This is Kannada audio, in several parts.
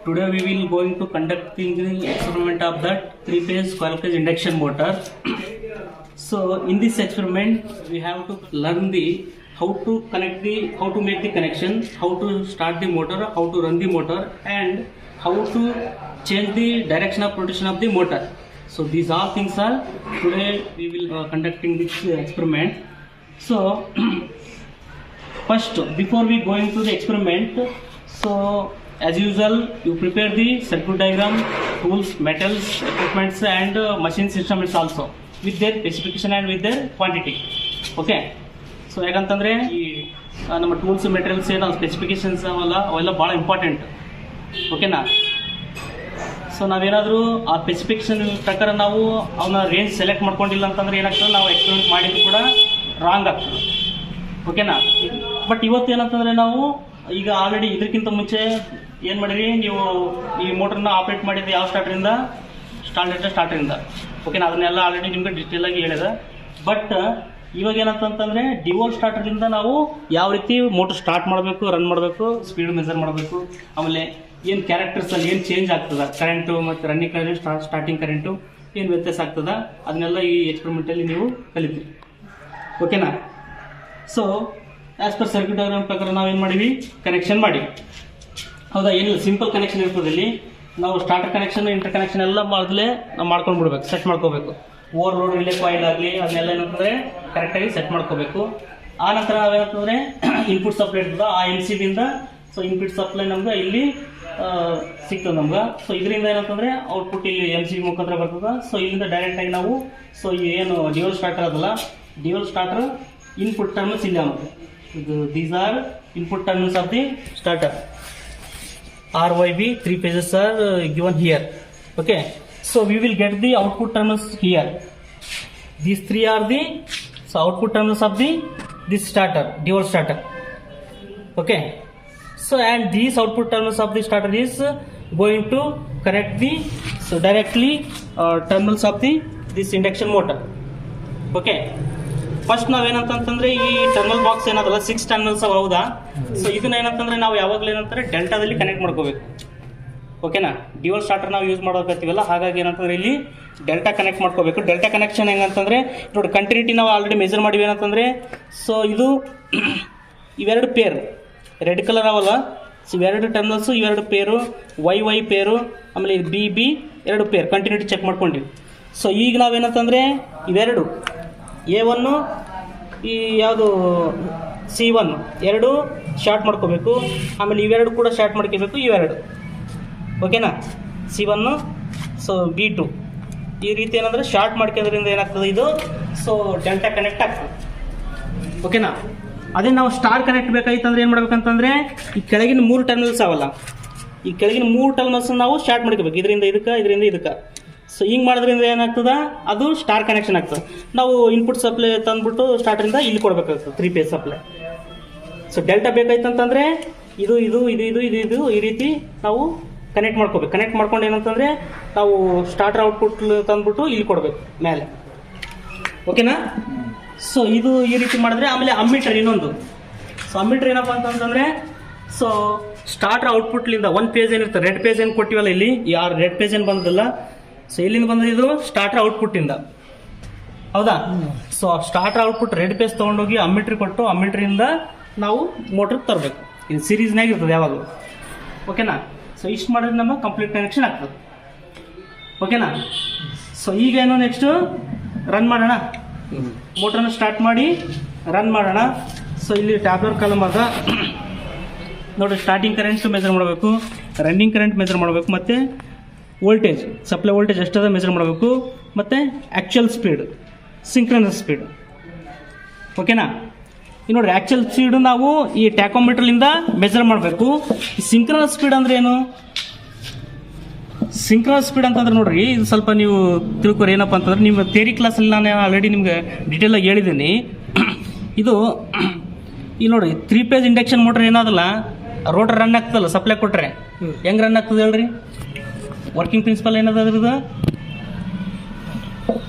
Today we will going to conducting the experiment of that 3-phase coil cage induction motor. So in this experiment we have to learn the how to make the connection, how to start the motor, how to run the motor, and how to change the direction of rotation of the motor. So these all things are today we will conducting this experiment. So first, before we go into the experiment, so as usual you prepare the circuit diagram, tools, metals, equipments and machine systems also with their specification and with their quantity. Okay, so ಯಾಕಂತಂದರೆ ಈ ನಮ್ಮ ಟೂಲ್ಸ್ ಮೆಟೀರಿಯಲ್ಸ್ ಏನು ಸ್ಪೆಸಿಫಿಕೇಶನ್ಸ್ ಅವೆಲ್ಲ ಭಾಳ ಇಂಪಾರ್ಟೆಂಟ್. ಓಕೆನಾ? ಸೊ ನಾವೇನಾದರೂ ಆ ಸ್ಪೆಸಿಫಿಕೇಶನ್ ಪ್ರಕಾರ ನಾವು ಅವನ್ನ ರೇಂಜ್ ಸೆಲೆಕ್ಟ್ ಮಾಡ್ಕೊಂಡಿಲ್ಲ ಅಂತಂದರೆ ಏನಾಗ್ತದೆ, ನಾವು ಎಕ್ಸ್ಪೆರಿಮೆಂಟ್ ಮಾಡಿದ್ದು ಕೂಡ ರಾಂಗ್ ಆಗ್ತದೆ. ಓಕೆನಾ? ಬಟ್ ಇವತ್ತು ಏನಂತಂದರೆ ನಾವು ಈಗ ಆಲ್ರೆಡಿ ಇದಕ್ಕಿಂತ ಮುಂಚೆ ಏನು ಮಾಡಿರಿ, ನೀವು ಈ ಮೋಟ್ರನ್ನ ಆಪ್ರೇಟ್ ಮಾಡಿದ್ದು ಯಾವ ಸ್ಟಾರ್ಟರಿಂದ, ಸ್ಟಾರ್ಟರಿಂದ. ಓಕೆನಾ? ಅದನ್ನೆಲ್ಲ ಆಲ್ರೆಡಿ ನಿಮ್ಗೆ ಡಿಟೇಲಾಗಿ ಹೇಳಿದೆ. ಬಟ್ ಇವಾಗ ಏನಂತಂತಂದರೆ ಡಿವೋಲ್ ಸ್ಟಾರ್ಟರ್ದಿಂದ ನಾವು ಯಾವ ರೀತಿ ಮೋಟ್ರ್ ಸ್ಟಾರ್ಟ್ ಮಾಡಬೇಕು, ರನ್ ಮಾಡಬೇಕು, ಸ್ಪೀಡ್ ಮೆಜರ್ ಮಾಡಬೇಕು, ಆಮೇಲೆ ಏನು ಕ್ಯಾರೆಕ್ಟರ್ಸಲ್ಲಿ ಏನು ಚೇಂಜ್ ಆಗ್ತದೆ, ಕರೆಂಟು ಮತ್ತು ರನ್ನಿಂಗ್ ಕರೆಂಟ್, ಸ್ಟಾರ್ಟಿಂಗ್ ಕರೆಂಟು ಏನು ವ್ಯತ್ಯಾಸ ಆಗ್ತದೆ, ಅದನ್ನೆಲ್ಲ ಈ ಎಕ್ಸ್ಪೆರಿಮೆಂಟಲ್ಲಿ ನೀವು ಕಲಿತೀರಿ. ಓಕೆನಾ? So as per circuit diagram ಪ್ರಕಾರ ನಾವೇನು ಮಾಡೀವಿ, ಕನೆಕ್ಷನ್ ಮಾಡಿವಿ. ಹೌದಾ? ಏನಿಲ್ಲ, ಸಿಂಪಲ್ ಕನೆಕ್ಷನ್ ಇರ್ತದೆ. ಇಲ್ಲಿ ನಾವು ಸ್ಟಾರ್ಟರ್ ಕನೆಕ್ಷನ್, ಇಂಟರ್ ಕನೆಕ್ಷನ್ ಎಲ್ಲ ಮೊದಲೇ ನಾವು ಮಾಡ್ಕೊಂಡು ಬಿಡ್ಬೇಕು, ಸೆಟ್ ಮಾಡ್ಕೋಬೇಕು. ಓವರ್ಲೋಡ್ ರಿಲೇ ಕಾಯಿಲ್ ಆಗಲಿ ಅದನ್ನೆಲ್ಲ ಏನಂತಂದರೆ ಕರೆಕ್ಟಾಗಿ ಸೆಟ್ ಮಾಡ್ಕೋಬೇಕು. ಆ ನಂತರ ನಾವೇನಂತಂದರೆ ಇನ್ಪುಟ್ ಸಪ್ಲೈ ಇರ್ತದೆ, ಆ MC-ದಿಂದ ಸೊ ಇನ್ಪುಟ್ ಸಪ್ಲೈ ನಮ್ಗೆ ಇಲ್ಲಿ ಸಿಗ್ತದೆ ನಮ್ಗೆ. ಸೊ ಇದರಿಂದ ಏನಂತಂದರೆ ಔಟ್ಪುಟ್ ಇಲ್ಲಿ MC ಮುಖಾಂತರ ಬರ್ತದೆ. ಸೊ ಇಲ್ಲಿಂದ ಡೈರೆಕ್ಟಾಗಿ ನಾವು ಸೊ ಏನು ಡಿವಲ್ ಸ್ಟಾರ್ಟರ್ ಅದಲ್ಲ, ಡಿವಲ್ ಸ್ಟಾರ್ಟರ್ ಇನ್ಪುಟ್ ಟರ್ಮಿನಲ್ಸ್ ಇಲ್ಲಿ ಆಗುತ್ತೆ. These are input terminals of the starter. RYB 3 phases are given here. Okay, so we will get the output terminals here. These three are the output terminals of this starter, dual starter. Okay, so and these output terminals of the starter is going to connect the directly terminals of this induction motor. Okay, first ನಾವೇನಂತಂದ್ರೆ ಈ ಟರ್ಮಿನಲ್ ಬಾಕ್ಸ್ ಏನದಲ್ಲ 6 ಟರ್ಮಿನಲ್ಸ್ ಅವ. ಹೌದಾ? ಸೊ ಇದನ್ನ ಏನಂತಂದ್ರೆ ನಾವು ಯಾವಾಗಲೂ ಏನಂತಾರೆ ಡೆಲ್ಟಾದಲ್ಲಿ ಕನೆಕ್ಟ್ ಮಾಡ್ಕೋಬೇಕು. ಓಕೆನಾ? ಡ್ಯುಯಲ್ ಸ್ಟಾರ್ಟರ್ ನಾವು ಯೂಸ್ ಮಾಡೋಕತ್ತೀವಲ್ಲ, ಹಾಗಾಗಿ ಏನಂತಂದ್ರೆ ಇಲ್ಲಿ ಡೆಲ್ಟಾ ಕನೆಕ್ಟ್ ಮಾಡ್ಕೋಬೇಕು. ಡೆಲ್ಟಾ ಕನೆಕ್ಷನ್ ಹೆಂಗಂತಂದ್ರೆ ನೋಡಿ, ಕಂಟಿನ್ಯೂಟಿ ನಾವು ಆಲ್ರೆಡಿ ಮೆಜರ್ ಮಾಡಿವಿ. ಏನಂತಂದ್ರೆ ಸೊ ಇದು ಇವೆರಡು ಪೇರ್ ರೆಡ್ ಕಲರ್ ಅವಲ್ಲ, ಸೊ ಇವೆರಡು ಟರ್ಮಿನಲ್ಸು, ಇವೆರಡು ಪೇರು, ವೈ ಪೇರು, ಆಮೇಲೆ ಬಿ ಎರಡು ಪೇರ್ ಕಂಟಿನ್ಯೂಟಿ ಚೆಕ್ ಮಾಡ್ಕೊಂಡಿವಿ. ಸೊ ಈಗ ನಾವೇನಂತಂದ್ರೆ ಇವೆರಡು A1 ಈ ಯಾವುದು C1 ಎರಡು ಶಾರ್ಟ್ ಮಾಡ್ಕೋಬೇಕು. ಆಮೇಲೆ ಇವೆರಡು ಕೂಡ ಶಾರ್ಟ್ ಮಾಡ್ಕೋಬೇಕು, ಇವೆರಡು. ಓಕೆನಾ? C1 ಸೊ B2 ಈ ರೀತಿ ಏನಂದರೆ ಶಾರ್ಟ್ ಮಾಡ್ಕೋದ್ರಿಂದ ಏನಾಗ್ತದೆ, ಇದು ಸೊ ಡೆಲ್ಟಾ ಕನೆಕ್ಟ್ ಆಗ್ತದೆ. ಓಕೆನಾ? ಅದೇ ನಾವು ಸ್ಟಾರ್ ಕನೆಕ್ಟ್ ಬೇಕಾಯ್ತಂದ್ರೆ ಏನು ಮಾಡ್ಬೇಕಂತಂದರೆ ಈ ಕೆಳಗಿನ 3 ಟರ್ಮಿನಲ್ಸ್ ಅವಲ್ಲ, ಈ ಕೆಳಗಿನ 3 ಟರ್ಮಿನಲ್ಸ್ ನಾವು ಶಾರ್ಟ್ ಮಾಡ್ಕೋಬೇಕು. ಇದರಿಂದ ಇದಕ್ಕೆ ಸೊ ಹಿಂಗೆ ಮಾಡೋದ್ರಿಂದ ಏನಾಗ್ತದೆ, ಅದು ಸ್ಟಾರ್ ಕನೆಕ್ಷನ್ ಆಗ್ತದೆ. ನಾವು ಇನ್ಪುಟ್ ಸಪ್ಲೈ ತಂದ್ಬಿಟ್ಟು ಸ್ಟಾರ್ಟರಿಂದ ಇಲ್ಲಿ ಕೊಡಬೇಕಾಗ್ತದೆ 3 phase ಸಪ್ಲೈ. ಸೊ ಡೆಲ್ಟಾ ಬೇಕಾಯ್ತಂತಂದರೆ ಇದು ಈ ರೀತಿ ನಾವು ಕನೆಕ್ಟ್ ಮಾಡ್ಕೋಬೇಕು. ಕನೆಕ್ಟ್ ಮಾಡ್ಕೊಂಡು ಏನಂತಂದರೆ ನಾವು ಸ್ಟಾರ್ಟರ್ ಔಟ್ಪುಟ್ ತಂದ್ಬಿಟ್ಟು ಇಲ್ಲಿ ಕೊಡಬೇಕು ಮೇಲೆ. ಓಕೆನಾ? ಸೊ ಇದು ಈ ರೀತಿ ಮಾಡಿದ್ರೆ, ಆಮೇಲೆ ಅಮ್ಮೀಟರ್ ಇನ್ನೊಂದು. ಸೊ ಅಮ್ಮೀಟರ್ ಏನಪ್ಪ ಅಂತಂದರೆ ಸೊ ಸ್ಟಾರ್ಟರ್ ಔಟ್ಪುಟ್ಲಿಂದ 1 ಪೇಜ್ ಏನಿರ್ತದೆ, ರೆಡ್ ಪೇಜ್ ಏನು ಕೊಟ್ಟಿವಲ್ಲ ಇಲ್ಲಿ, ಯಾರು ರೆಡ್ ಪೇಜ್ ಏನು ಬಂದಿಲ್ಲ, ಸೊ ಎಲ್ಲಿಂದ ಬಂದ ಇದು ಸ್ಟಾರ್ಟರ್ ಔಟ್ಪುಟ್ಟಿಂದ. ಹೌದಾ? So starter output red page ತೊಗೊಂಡೋಗಿ ಅಮ್ಮೀಟ್ರಿ ಕೊಟ್ಟು ಅಮ್ಮೀಟ್ರಿಂದ ನಾವು ಮೋಟ್ರ್ ತರಬೇಕು. ಇದು ಸೀರೀಸ್ನಾಗ ಇರ್ತದೆ ಯಾವಾಗಲೂ. ಓಕೆನಾ? ಸೊ ಇಷ್ಟು ಮಾಡಿದ್ರೆ ನಮ್ಮ ಕಂಪ್ಲೀಟ್ ಕನೆಕ್ಷನ್ ಆಗ್ತದೆ. ಓಕೆನಾ? ಸೊ ಈಗೇನು ನೆಕ್ಸ್ಟು ರನ್ ಮಾಡೋಣ. ಮೋಟ್ರನ್ನ ಸ್ಟಾರ್ಟ್ ಮಾಡಿ ರನ್ ಮಾಡೋಣ. ಸೊ ಇಲ್ಲಿ ಟ್ಯಾಬ್ಲರ್ ಕಾಲಮ್ ಅದ ನೋಡಿರಿ, ಸ್ಟಾರ್ಟಿಂಗ್ ಕರೆಂಟ್ ಮೆಜರ್ ಮಾಡಬೇಕು, ರನ್ನಿಂಗ್ ಕರೆಂಟ್ ಮೆಜರ್ ಮಾಡಬೇಕು, ಮತ್ತು ವೋಲ್ಟೇಜ್ ಸಪ್ಲೈ ವೋಲ್ಟೇಜ್ ಎಷ್ಟದ ಮೆಜರ್ ಮಾಡಬೇಕು, ಮತ್ತು ಆ್ಯಕ್ಚುಯಲ್ ಸ್ಪೀಡ್, ಸಿಂಕ್ರನಸ್ ಸ್ಪೀಡ್. ಓಕೆನಾ? ಈಗ ನೋಡಿರಿ, ಆ್ಯಕ್ಚುಯಲ್ ಸ್ಪೀಡು ನಾವು ಈ ಟ್ಯಾಕೋಮೀಟ್ರಲಿಂದ ಮೆಜರ್ ಮಾಡಬೇಕು. ಈ ಸಿಂಕ್ರನಸ್ ಸ್ಪೀಡ್ ಅಂದರೆ ಏನು? ಸಿಂಕ್ರನಸ್ ಸ್ಪೀಡ್ ಅಂತಂದ್ರೆ ನೋಡಿರಿ, ಇದು ಸ್ವಲ್ಪ ನೀವು ತಿಳ್ಕೊರಿ. ಏನಪ್ಪ ಅಂತಂದ್ರೆ ನಿಮ್ಮ ಥಿಯರಿ ಕ್ಲಾಸಲ್ಲಿ ನಾನು ಆಲ್ರೆಡಿ ನಿಮ್ಗೆ ಡೀಟೇಲಾಗಿ ಹೇಳಿದ್ದೀನಿ. ಇದು ಈ ನೋಡಿ 3 phase ಇಂಡಕ್ಷನ್ ಮೋಟ್ರ್ ಏನಾದಲ್ಲ, ರೋಟರ್ ರನ್ ಆಗ್ತದಲ್ಲ ಸಪ್ಲೈ ಕೊಟ್ಟರೆ, ಹೆಂಗೆ ರನ್ ಆಗ್ತದೆ ಹೇಳ್ರಿ? ವರ್ಕಿಂಗ್ ಪ್ರಿನ್ಸಿಪಲ್ ಏನದ ಅದ್ರದ್ದು?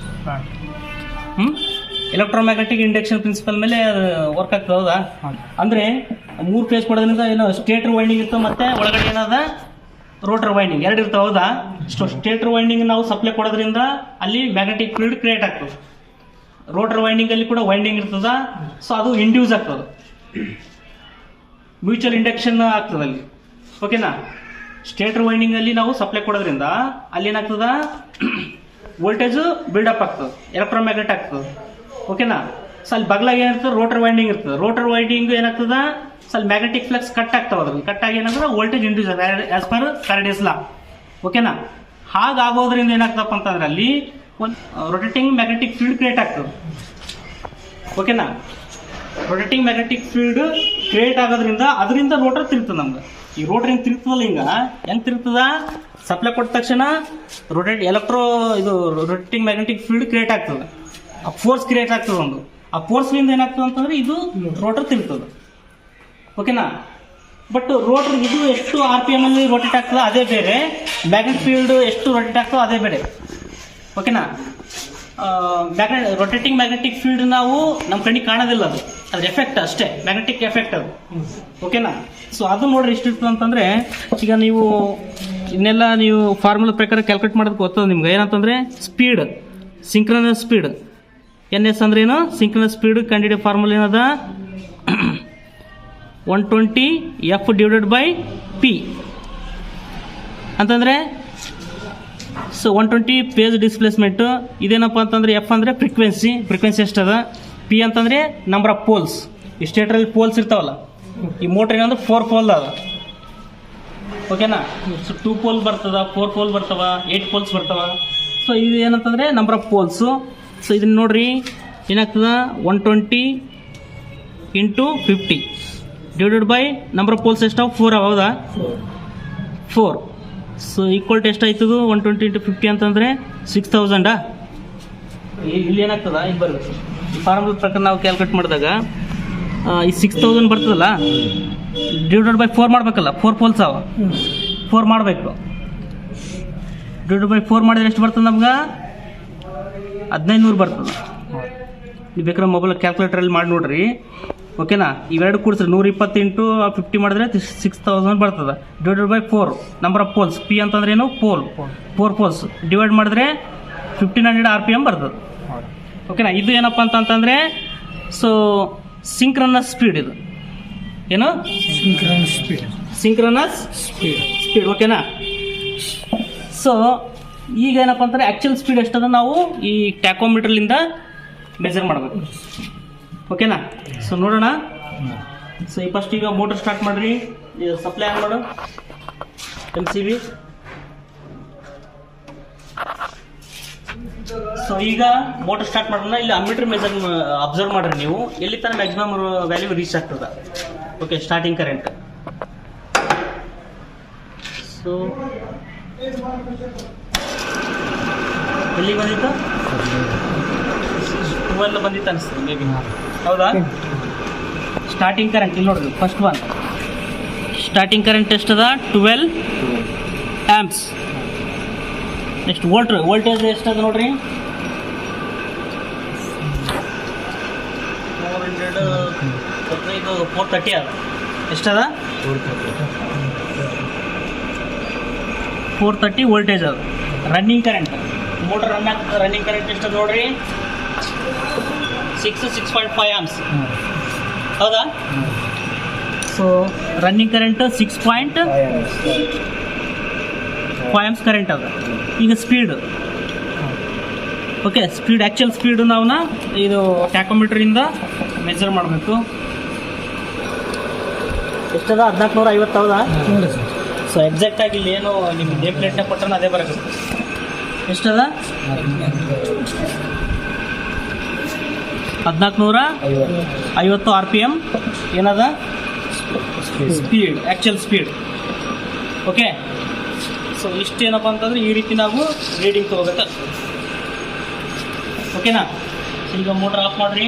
ಎಲೆಕ್ಟ್ರೋಮ್ಯಾಗ್ನೆಟಿಕ್ ಇಂಡಕ್ಷನ್ ಪ್ರಿನ್ಸಿಪಲ್ ಮೇಲೆ ವರ್ಕ್ ಆಗ್ತದೆ. ಹೌದಾ? ಅಂದರೆ 3 phase ಕೊಡೋದ್ರಿಂದ ಏನೋ ಸ್ಟೇಟರ್ ವೈಂಡಿಂಗ್ ಇರ್ತದೆ, ಮತ್ತು ಒಳಗಡೆ ಏನದ ರೋಟರ್ ವೈಂಡಿಂಗ್ ಎರಡು ಇರ್ತಾವೆ. ಹೌದಾ? ಸ್ಟೇಟರ್ ವೈಂಡಿಂಗ್ ನಾವು ಸಪ್ಲೈ ಕೊಡೋದ್ರಿಂದ ಅಲ್ಲಿ ಮ್ಯಾಗ್ನೆಟಿಕ್ ಫೀಲ್ಡ್ ಕ್ರಿಯೇಟ್ ಆಗ್ತದೆ. ರೋಟರ್ ವೈಂಡಿಂಗ್ ಅಲ್ಲಿ ಕೂಡ ವೈಂಡಿಂಗ್ ಇರ್ತದ, ಸೊ ಅದು ಇಂಡ್ಯೂಸ್ ಆಗ್ತದೆ, ಮ್ಯೂಚುವಲ್ ಇಂಡಕ್ಷನ್ ಆಗ್ತದೆ ಅಲ್ಲಿ. ಓಕೆನಾ? ಸ್ಟೇಟರ್ ವೈಂಡಿಂಗ್ ಅಲ್ಲಿ ನಾವು ಸಪ್ಲೈ ಕೊಡೋದ್ರಿಂದ ಅಲ್ಲಿ ಏನಾಗ್ತದ, ವೋಲ್ಟೇಜ್ ಬಿಲ್ಡಪ್ ಆಗ್ತದೆ, ಎಲೆಕ್ಟ್ರೋಮ್ಯಾಗ್ನೆಟ್ ಆಗ್ತದೆ. ಓಕೆನಾ? ಸೊ ಅಲ್ಲಿ ಬಗ್ಲಾಗ ಏನಿರ್ತದೆ, ರೋಟರ್ ವೈಂಡಿಂಗ್ ಇರ್ತದೆ. ರೋಟರ್ ವೈಂಡಿಂಗ್ ಏನಾಗ್ತದ, ಸ್ವಲ್ಪ ಮ್ಯಾಗ್ನೆಟಿಕ್ ಫ್ಲಕ್ಸ್ ಕಟ್ ಆಗ್ತಾವ, ಅದ್ರಲ್ಲಿ ಕಟ್ ಆಗಿ ಏನಾಗ್ತದೆ, voltage induce as per Faraday's law. ಓಕೆನಾ? ಹಾಗಾಗೋದ್ರಿಂದ ಏನಾಗ್ತಪ್ಪ ಅಂತಂದ್ರೆ ಅಲ್ಲಿ ಒಂದು ರೊಟೇಟಿಂಗ್ ಮ್ಯಾಗ್ನೆಟಿಕ್ ಫೀಲ್ಡ್ ಕ್ರಿಯೇಟ್ ಆಗ್ತದೆ. ಓಕೆನಾ? ರೊಟೇಟಿಂಗ್ ಮ್ಯಾಗ್ನೆಟಿಕ್ ಫೀಲ್ಡ್ ಕ್ರಿಯೇಟ್ ಆಗೋದ್ರಿಂದ ಅದರಿಂದ ರೋಟರ್ ತಿರುಗ್ತದೆ ನಮ್ಗೆ. ಈ ರೋಟರ್ ಹಿಂಗೆ ತಿರುಗ್ತದಲ್ಲ, ಹೆಂಗೆ ತಿರುಗ್ತದ, ಸಪ್ಲೈ ಕೊಟ್ಟ ತಕ್ಷಣ ರೊಟೇಟಿಂಗ್ ಮ್ಯಾಗ್ನೆಟಿಕ್ ಫೀಲ್ಡ್ ಕ್ರಿಯೇಟ್ ಆಗ್ತದೆ, ಆ ಫೋರ್ಸ್ ಕ್ರಿಯೇಟ್ ಆಗ್ತದೆ ಒಂದು. ಆ ಫೋರ್ಸ್ನಿಂದ ಏನಾಗ್ತದೆ ಅಂತಂದ್ರೆ ಇದು ರೋಟರ್ ತಿರುಗ್ತದೆ. ಓಕೆನಾ? ಬಟ್ ರೋಟರ್ ಇದು ಎಷ್ಟು RPM ಅಲ್ಲಿ ರೊಟೇಟ್ ಆಗ್ತದೆ ಅದೇ ಬೇರೆ, ಮ್ಯಾಗ್ನೆಟಿಕ್ ಫೀಲ್ಡ್ ಎಷ್ಟು ರೊಟೇಟ್ ಆಗ್ತದೆ ಅದೇ ಬೇರೆ. ಓಕೆನಾ? ರೊಟೇಟಿಂಗ್ ಮ್ಯಾಗ್ನೆಟಿಕ್ ಫೀಲ್ಡ್ ನಾವು ನಮ್ಮ ಕಣ್ಣಿಗೆ ಕಾಣೋದಿಲ್ಲ, ಅದ್ರ ಎಫೆಕ್ಟ್ ಅಷ್ಟೇ, ಮ್ಯಾಗ್ನೆಟಿಕ್ ಎಫೆಕ್ಟ್ ಅದು. ಓಕೆನಾ? ಸೊ ಅದು ನೋಡ್ರಿ ಎಷ್ಟಿರ್ತದೆ ಅಂತಂದ್ರೆ, ಈಗ ನೀವು ಇನ್ನೆಲ್ಲ ನೀವು ಫಾರ್ಮುಲಾ ಪ್ರಕಾರ ಕ್ಯಾಲ್ಕುಲೇಟ್ ಮಾಡೋದಕ್ಕೆ ಗೊತ್ತದ ನಿಮ್ಗೆ. ಏನಂತಂದ್ರೆ ಸ್ಪೀಡ್, ಸಿಂಕ್ರನಸ್ ಸ್ಪೀಡ್, NS ಅಂದ್ರೆ ಏನು, ಸಿಂಕ್ರನಸ್ ಸ್ಪೀಡ್ ಕಂಡಿಡಿಯೋ ಫಾರ್ಮುಲಾ ಏನದ, 120 F/P ಅಂತಂದ್ರೆ, ಸೊ 120 ಪೇಜ್ ಡಿಸ್ಪ್ಲೇಸ್ಮೆಂಟ್. ಇದೇನಪ್ಪ ಅಂತಂದ್ರೆ F ಅಂದ್ರೆ ಫ್ರೀಕ್ವೆನ್ಸಿ ಎಷ್ಟದ, P ಅಂತಂದ್ರೆ ನಂಬರ್ ಆಫ್ ಪೋಲ್ಸ್. ಈ ಸ್ಟೇಟರಲ್ಲಿ ಪೋಲ್ಸ್ ಇರ್ತಾವಲ್ಲ, ಈ ಮೋಟರ್ ಏನಂದ್ರೆ 4 ಪೋಲ್ ಅದ. ಓಕೆನಾ? ಸೊ 2 ಪೋಲ್ ಬರ್ತದ, 4 ಪೋಲ್ ಬರ್ತಾವ, 8 ಪೋಲ್ಸ್ ಬರ್ತಾವ. ಸೊ ಇದು ಏನಂತಂದ್ರೆ ನಂಬರ್ ಆಫ್ ಪೋಲ್ಸು. ಸೊ ಇದನ್ನ ನೋಡ್ರಿ ಏನಾಗ್ತದ, 120 × 50 divided by number of poles ಎಷ್ಟಾವ, 4 ಅವ. ಹೌದಾ? 4. ಸೊ ಈಕ್ವಲ್ ಟು ಎಷ್ಟಾಯ್ತದು, 120 × 50 ಅಂತಂದರೆ 6000. ಇಲ್ಲಿ ಏನಾಗ್ತದ, ಇಲ್ಲಿ ಬರಬೇಕು, ಈ ಫಾರ್ಮುಲಾ ಪ್ರಕಾರ ನಾವು ಕ್ಯಾಲ್ಕುಲೇಟ್ ಮಾಡಿದಾಗ ಈ 6000 ಬರ್ತದಲ್ಲ, ಡಿವೈಡೆಡ್ ಬೈ 4 ಮಾಡಬೇಕಲ್ಲ, 4 ಪೋಲ್ಸ್ ಅವ, 4 ಮಾಡಬೇಕು. ಡಿವೈಡೆಡ್ ಬೈ 4 ಮಾಡಿದ್ರೆ ಎಷ್ಟು ಬರ್ತದೆ ನಮ್ಗೆ, 1500 ಬರ್ತದೆ. ನೀವು ಬೇಕಾದ್ರೆ ಮೊಬೈಲ್ ಕ್ಯಾಲ್ಕುಲೇಟರಲ್ಲಿ ಮಾಡಿ ನೋಡ್ರಿ. ಓಕೆನಾ? ಇವೆರಡು ಕೂಡಿಸ್ರಿ, 120 × 50 ಮಾಡಿದ್ರೆ 6000 ಬರ್ತದೆ. Divided by 4 number of poles, P ಅಂತಂದ್ರೆ ಏನು, 4 ಪೋಲ್ಸ್ ಡಿವೈಡ್ ಮಾಡಿದ್ರೆ 1500 RPM ಬರ್ತದೆ. ಓಕೆನಾ? ಇದು ಏನಪ್ಪ ಅಂತಂದ್ರೆ, ಸೊ ಸಿಂಕ್ರನಸ್ ಸ್ಪೀಡ್. ಇದು ಏನು, ಸಿಂಕ್ರನಸ್ ಸ್ಪೀಡ್. ಓಕೆನಾ? ಸೊ ಈಗ ಏನಪ್ಪ ಅಂತಂದ್ರೆ ಆ್ಯಕ್ಚುಯಲ್ ಸ್ಪೀಡ್ ಎಷ್ಟದ ನಾವು ಈ ಟ್ಯಾಕೋಮೀಟರ್ಲಿಂದ ಮೆಜರ್ ಮಾಡಬೇಕು. ಓಕೆನಾ? ಸೊ ನೋಡೋಣ. ಸೊ ಈ ಫಸ್ಟ್ ಈಗ ಮೋಟರ್ ಸ್ಟಾರ್ಟ್ ಮಾಡಿರಿ, ಸಪ್ಲೈ ಆನ್ ಮಾಡು MCB. ಸೊ ಈಗ ಮೋಟರ್ ಸ್ಟಾರ್ಟ್ ಮಾಡೋಣ. ಇಲ್ಲಿ ಅಮ್ಮೀಟರ್ ಮೆಜರ್ ಅಬ್ಸರ್ವ್ ಮಾಡ್ರಿ ನೀವು, ಎಲ್ಲಿ ತನಕ ಮ್ಯಾಕ್ಸಿಮಮ್ ವ್ಯಾಲ್ಯೂ ರೀಚ್ ಆಗ್ತದ. Okay, starting current. ಸೊ ಎಲ್ಲಿ ಬಂದಿತ್ತು, 12 ಬಂದಿತ್ತು ಅನಿಸ್ತದೆ ಮೇ ಬಿ. ಹೌದಾ? ಸ್ಟಾರ್ಟಿಂಗ್ ಕರೆಂಟ್ ಇಲ್ಲಿ ನೋಡ್ರಿ, ಫಸ್ಟ್ ಒನ್ ಸ್ಟಾರ್ಟಿಂಗ್ ಕರೆಂಟ್ ಎಷ್ಟದ, 12 ಆಂಪ್ಸ್. ನೆಕ್ಸ್ಟ್ ವೋಲ್ಟೇಜ್ ಎಷ್ಟದ ನೋಡ್ರಿ, 430 ಅದ. ಎಷ್ಟದ, 430 ವೋಲ್ಟೇಜ್ ಅದು. ರನ್ನಿಂಗ್ ಕರೆಂಟ್, ಮೋಟರ್ ರನ್ ಆಗ್ತದೆ, ರನ್ನಿಂಗ್ ಕರೆಂಟ್ ಎಷ್ಟದ ನೋಡ್ರಿ, 6.5 ಆಂಪ್ಸ್. ಹೌದಾ? So running current 6.5 amps current ಅದ. ಈಗ speed, okay, speed actual speed ನಾವು ಇದು ಟ್ಯಾಕೋಮೀಟರಿಂದ ಮೆಜರ್ ಮಾಡಬೇಕು. ಎಷ್ಟದ, 1450. ಹೌದಾ? ಸೊ ಎಕ್ಸಾಕ್ಟ್ ಆಗಿ ಇಲ್ಲಿ ಏನು ನಿಮ್ಮ ನೇಮ್ ಪ್ಲೇಟ್ನ ಕೊಟ್ಟರೆ ಅದೇ ಬರಬೇಕು. ಎಷ್ಟದ, 1450 RPM ಏನದ speed, actual speed. Okay, so ಇಷ್ಟೇನಪ್ಪ ಅಂತಂದ್ರೆ ಈ ರೀತಿ ನಾವು ರೀಡಿಂಗ್ ತೊಗೋಬೇಕು. ಓಕೆನಾ? ಈಗ ಮೋಟರ್ ಆಫ್ ಮಾಡಿರಿ.